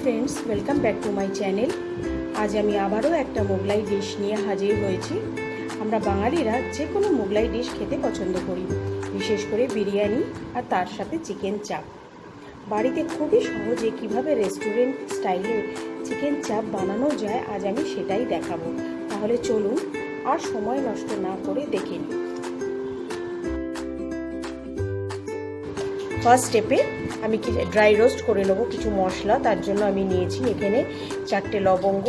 Friends, welcome back to my channel. আজ আমি আবারও একটা মোগলাই ডিশ নিয়ে হাজির হয়েছি। আমরা বাঙালিরা যে কোনো মোগলাই ডিশ খেতে পছন্দ করি, বিশেষ করে বিরিয়ানি আর তার সাথে চিকেন চাপ। বাড়িতে খুবই সহজে কিভাবে রেস্টুরেন্ট স্টাইলে চিকেন চাপ বানানো যায় আজ আমি সেটাই দেখাবো। তাহলে চলুন আর সময় নষ্ট না করে দেখে নিই। ফার্স্ট স্টেপে আমি ড্রাই রোস্ট করে নেবো কিছু মশলা। তার জন্য আমি নিয়েছি এখানে 4টে লবঙ্গ,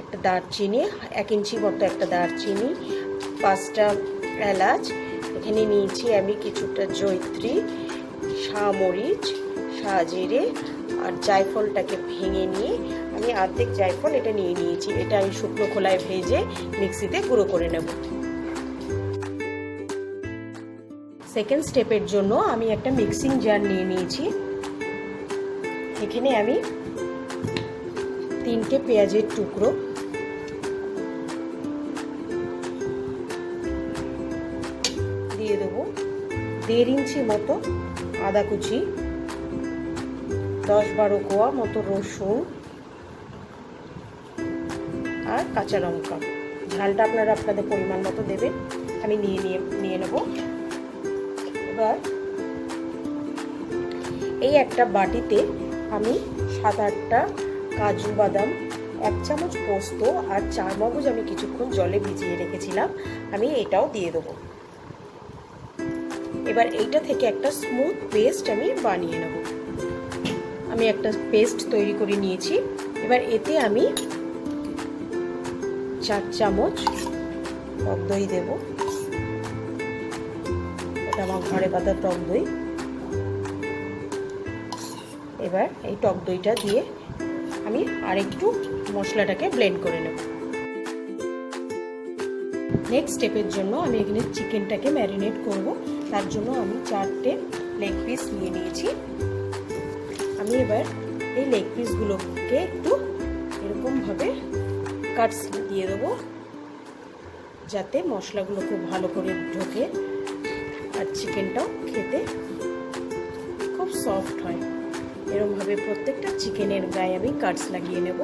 একটা দারচিনি, 1 ইঞ্চি মতো একটা দারচিনি, 5টা এলাচ। এখানে নিয়েছি আমি কিছুটা জয়িত্রী, শামরিচ, সাজিরে আর জায়ফলটাকে ভেঙে নিয়ে আমি অর্ধেক জায়ফল এটা নিয়ে নিয়েছি। এটা আমি শুকনো খোলায় ভেজে মিক্সিতে গুঁড়ো করে নেব। সেকেন্ড স্টেপের জন্য আমি একটা মিক্সিং জার নিয়ে নিয়েছি। এখানে আমি 3টে পেঁয়াজের টুকরো, দিয়ে দেবো 1.5 ইঞ্চি মতো আদা কুচি, 10-12 কোয়া মতো রসুন আর কাঁচা লঙ্কা। ঝালটা আপনারা আপনাদের পরিমাণ মতো দেবেন। আমি নিয়ে নেব। এবার এই একটা বাটিতে আমি 7-8টা কাজু বাদাম, 1 চামচ পোস্ত আর 4 মগজ আমি কিছুক্ষণ জলে ভিজিয়ে রেখেছিলাম, আমি এটাও দিয়ে দেবো। এবার এইটা থেকে একটা স্মুথ পেস্ট আমি বানিয়ে নেব। আমি একটা পেস্ট তৈরি করে নিয়েছি। এবার এতে আমি 4 চামচ টক দই দেব। এটা আমার ঘরে বাঁধা টক দই। এবার এই টক দইটা দিয়ে আমি আরেকটু মশলাটাকে ব্লেন্ড করে নেব। নেক্সট স্টেপের জন্য আমি এখানে চিকেনটাকে ম্যারিনেট করব। তার জন্য আমি 4টে লেগ পিস নিয়ে নিয়েছি। আমি এবার এই লেগ পিসগুলোকে একটু এরকমভাবে কাটস দিয়ে দেবো, যাতে মশলাগুলো খুব ভালো করে ঢোকে আর চিকেনটাও খেতে খুব সফট হয়। এরকমভাবে প্রত্যেকটা চিকেনের গায়ে আমি কাটস লাগিয়ে নেব।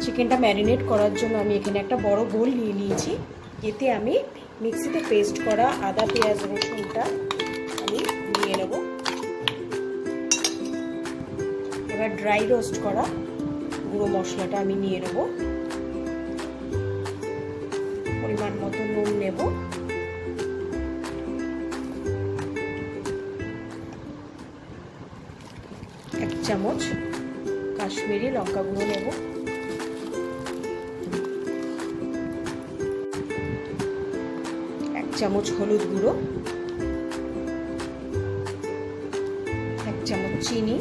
চিকেনটা ম্যারিনেট করার জন্য আমি এখানে একটা বড় বোল নিয়ে নিয়েছি। এতে আমি মিক্সিতে পেস্ট করা আদা, পেঁয়াজ, রসুনটা আমি নিয়ে নেব। এবার ড্রাই রোস্ট করা গুঁড়ো মশলাটা আমি নিয়ে নেব। পরিমাণ মতো নুন নেব। এক চামচ কাশ্মীরি লঙ্কা গুঁড়ো নেব। 1 চামচ হলুদ গুঁড়ো, 1 চামচ চিনি।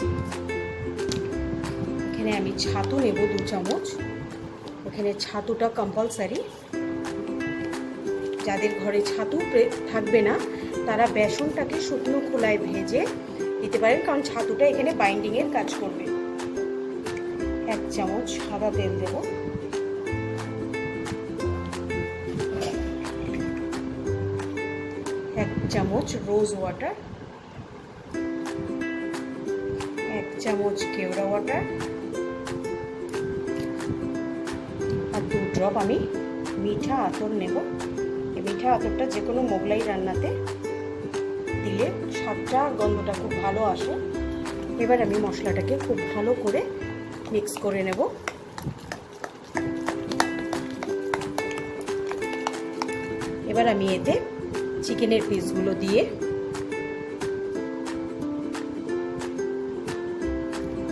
এখানে আমি ছাতু নেব 2 চামচ। এখানে ছাতুটা কম্পালসারি। যাদের ঘরে ছাতু থাকবে না তারা বেসনটাকে শুকনো খোলায় ভেজে দিতে পারেন, কারণ ছাতুটা এখানে বাইন্ডিংয়ের কাজ করবে। 1 চামচ সাদা তেল দেব। 1 চামচ রোজ ওয়াটার, 1 চামচ কেওড়া ওয়াটার আর 2 ড্রপ আমি মিঠা আতর নেব। এই মিঠা আতরটা যে কোনো মোগলাই রান্নাতে দিলে স্বাদটা আর গন্ধটা খুব ভালো আসে। এবার আমি মশলাটাকে খুব ভালো করে মিক্স করে নেব। এবার আমি এতে চিকেনের পিসগুলো দিয়ে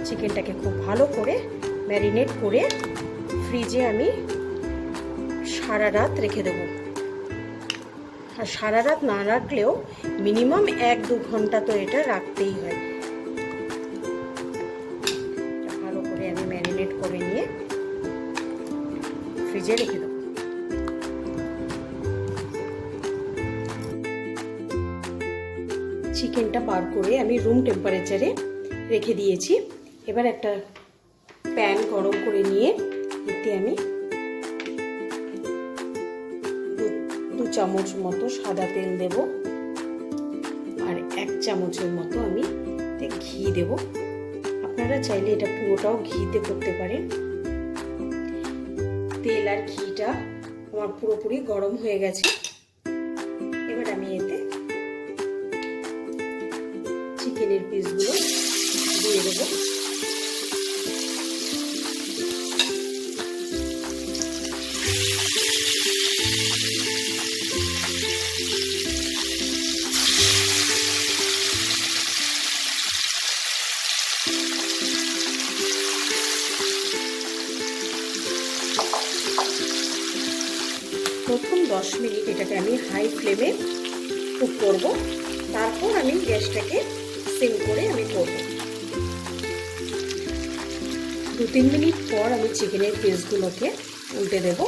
চিকেনটাকে খুব ভালো করে ম্যারিনেট করে ফ্রিজে আমি সারা রাত রেখে দেবো। আর সারা রাত না রাখলেও মিনিমাম 1-2 ঘন্টা তো এটা রাখতেই হয়। ভালো করে আমি ম্যারিনেট করে নিয়ে ফ্রিজে রেখে দেবো। চিকেনটা বার করে আমি রুম টেম্পারেচারে রেখে দিয়েছি। এবার একটা প্যান গরম করে নিয়ে এতে আমি 2 চামচ মতো সাদা তেল দেব, আর 1 চামচের মতো আমি ঘি দেব। আপনারা চাইলে এটা পুরোটাও ঘিতে করতে পারেন। তেল আর ঘিটা আমার পুরোপুরি গরম হয়ে গেছে। এবার আমি এতে চিকেনের পিসগুলো দিয়ে দেবো। প্রথম 10 মিনিট এটাকে আমি হাই ফ্লেমে কুক করব, তারপর আমি গ্যাসটাকে সিম করে আমি করব। 2-3 মিনিট পর আমি চিকেনের পিসগুলোকে উল্টে দেব।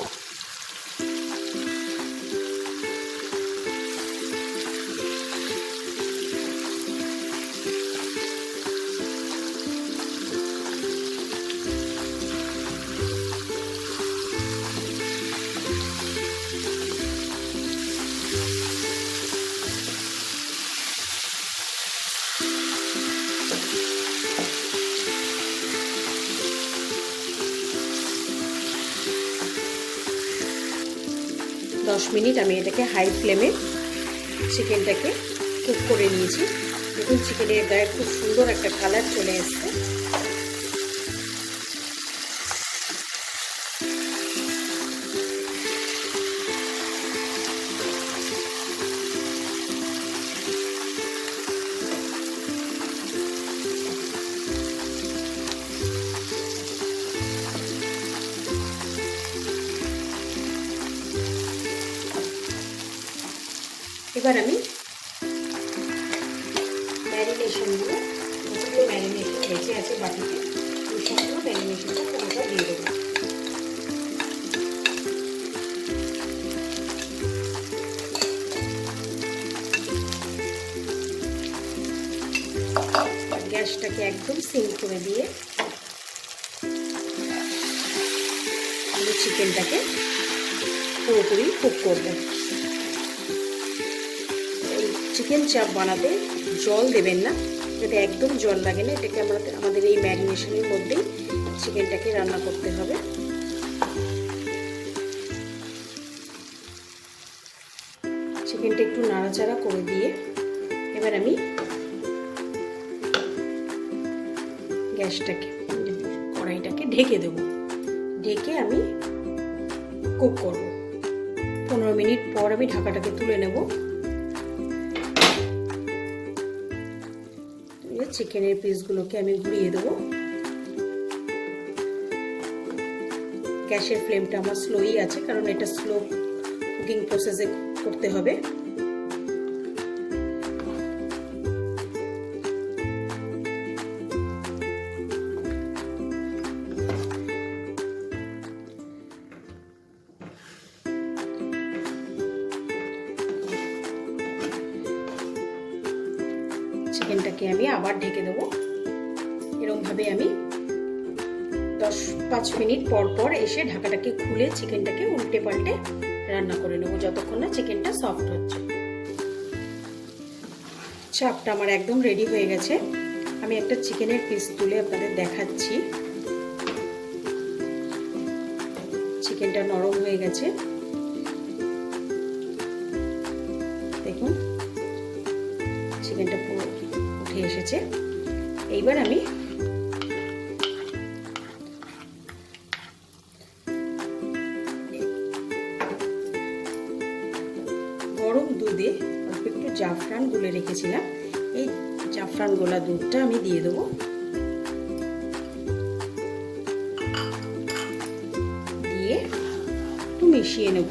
দশ মিনিট আমি এটাকে হাই ফ্লেমে চিকেনটাকে কুক করে নিয়েছি। দেখুন চিকেনের গায়ে খুব সুন্দর একটা কালার চলে এসছে। এবার আমি ম্যারিনেশনগুলো, যেগুলো ম্যারিনেশন বেঁচে আছে বাটিতে, ওই সবগুলো ম্যারিনেশনটা পুরোটা দিয়ে দেবো। গ্যাসটাকে একদম সিম করে দিয়ে আমি চিকেনটাকে পুরোপুরি কুক করবো। চিকেন চাপ বানাতে জল দেবেন না, যাতে একদম জল লাগে না। এটাকে আমাদের এই ম্যারিনেশনের মধ্যেই চিকেনটাকে রান্না করতে হবে। চিকেনটা একটু নাড়াচাড়া করে দিয়ে এবার আমি গ্যাসটাকে, কড়াইটাকে ঢেকে দেব। ঢেকে আমি কুক করব। 15 মিনিট পর আমি ঢাকাটাকে তুলে নেব। চিকেনের পিসগুলোকে আমি ঘুরিয়ে দেবো। গ্যাসের ফ্লেমটা আমার স্লোই আছে, কারণ এটা স্লো কুকিং প্রসেসে করতে হবে। চিকেনটাকে আমি আবার ঢেকে দেবো। এরকমভাবে আমি 5 মিনিট পর পর এসে ঢাকাটাকে খুলে চিকেনটাকে উল্টে পাল্টে রান্না করে নেবো, যতক্ষণ না চিকেনটা সফট হচ্ছে। চাপটা আমার একদম রেডি হয়ে গেছে। আমি একটা চিকেনের পিস তুলে আপনাদের দেখাচ্ছি। চিকেনটা নরম হয়ে গেছে, দেখুন চিকেনটা পুরো উঠে এসেছে। এইবার আমি গরম দুধে অল্প একটু জাফরান গুলে রেখেছিলাম, এই জাফরান গোলা দুধটা আমি দিয়ে দেবো। দিয়ে একটু মিশিয়ে নেব।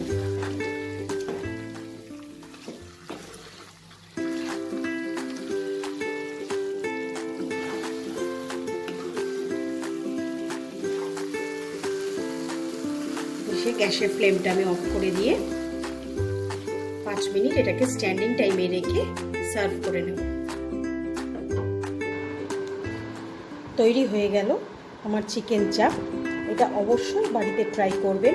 গ্যাসের ফ্লেমটা আমি অফ করে দিয়ে 5 মিনিট এটাকে স্ট্যান্ডিং টাইমে রেখে সার্ভ করে নেব। তৈরি হয়ে গেল আমার চিকেন চাপ। এটা অবশ্যই বাড়িতে ট্রাই করবেন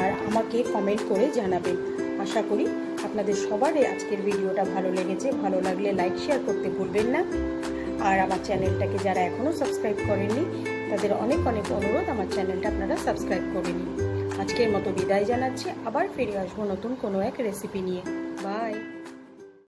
আর আমাকে কমেন্ট করে জানাবেন। আশা করি আপনাদের সবারই আজকের ভিডিওটা ভালো লেগেছে। ভালো লাগলে লাইক শেয়ার করতে ভুলবেন না। আর আমার চ্যানেলটাকে যারা এখনও সাবস্ক্রাইব করেননি তাদের অনেক অনেক অনুরোধ আমার চ্যানেলটা আপনারা সাবস্ক্রাইব করে নিন। আজকের মতো বিদায় জানাচ্ছি। আবার ফিরে আসবো নতুন কোনো এক রেসিপি নিয়ে। বাই।